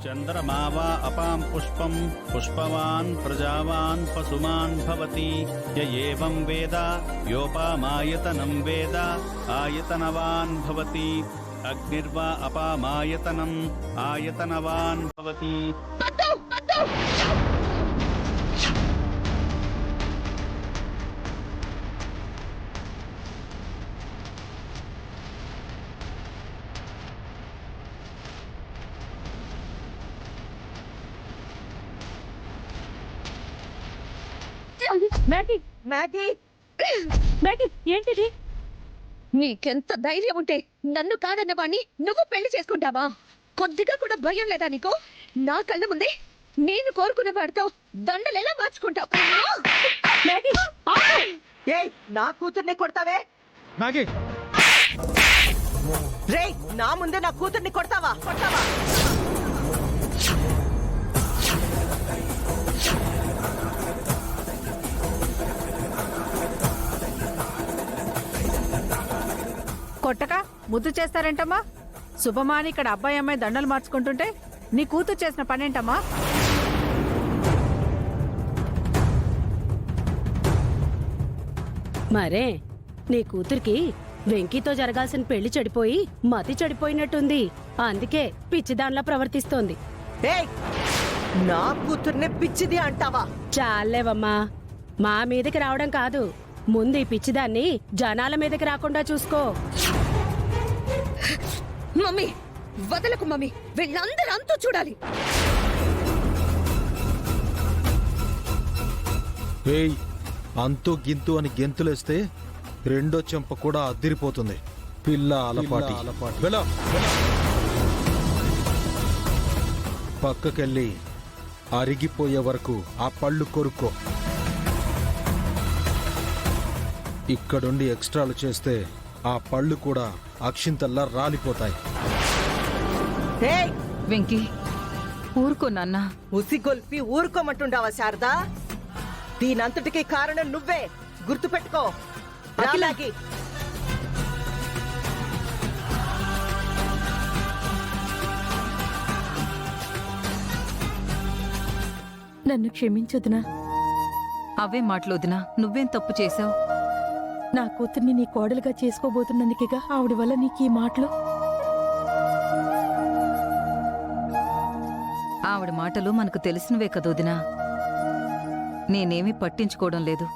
चंद्रमा वा अपां पुष्पं पुष्पवान् प्रजावान् पशुमान् भवति य एवं वेद योपामायतनं वेद आयतनवान् भवति अग्निर्वा अपामायतनम् आयतनवान् भवति। మ్యాగీ మ్యాగీ మ్యాగీ ఏంటిది? నీకెంత ధైర్యం ఉంటే నన్ను కాదన్న వాణ్ణి నువ్వు పెళ్లి చేసుకుంటావా? కొద్దిగా కూడా భయం లేదా నీకు? నా కళ్ళ ముందే నేను కోరుకున్న వాడితో దండలెలా మార్చుకుంటావు? మ్యాగీ ఏయ్, నా కూతుర్ని కొడతావే? మ్యాగీ రేయ్, నా ముందే నా కూతుర్ని కొడతావా? కొట్టక ముద్దు చేస్తారేంటమ్మా? శుభమాని ఇక్కడ అబ్బాయి అమ్మాయి దండలు మార్చుకుంటుంటే నీ కూతురు చేసిన పనేంటమ్మా? మరే నీ కూతురికి వెంకీతో జరగాల్సిన పెళ్లి చెడిపోయి మతి చెడిపోయినట్టుంది. అందుకే పిచ్చిదాన్లా ప్రవర్తిస్తోంది. ఏయ్, నా కూతుర్ని పిచ్చిది అంటావా? చాలేవమ్మా, మా మీదకి రావడం కాదు, ముందు ఈ పిచ్చిదాన్ని జనాల మీదకి రాకుండా చూసుకో. మమ్మీ వదలకు మమ్మీ, వీళ్ళందరూ అంతూ చూడాలి. ఏయ్, అంతు గింతు అని గెంతులేస్తే రెండో చెంప కూడా అద్దిరిపోతుంది. పిల్ల అలపాటి వెళ్ళు. పక్కకెళ్ళి అరిగిపోయే వరకు ఆ పళ్ళు కొరుక్కో. ఇక్కడుండి ఎక్స్ట్రాలు చేస్తే ఆ పళ్ళు కూడా అక్షింతల్లా రాలిపోతాయి. ఏయ్, వెంకీ ఊరుకో నాన్న. ఉసిగొల్పి ఊరుకోమంటుండావా శారదా? దీనంతటికీ కారణం నువ్వే, గుర్తుపెట్టుకో. రాలాగి నన్ను క్షమించొద్దునా. అవే మాటలొదినా, నువ్వేం తప్పు చేశావు? నా కూతుర్ని నీ కోడలుగా చేసుకోబోతున్నందుకేగా ఆవిడ వల్ల నీకు ఈ మాటలు. ఆవిడ మాటలు మనకు తెలిసినవే కదోదినా. నేనేమీ పట్టించుకోవడం లేదు.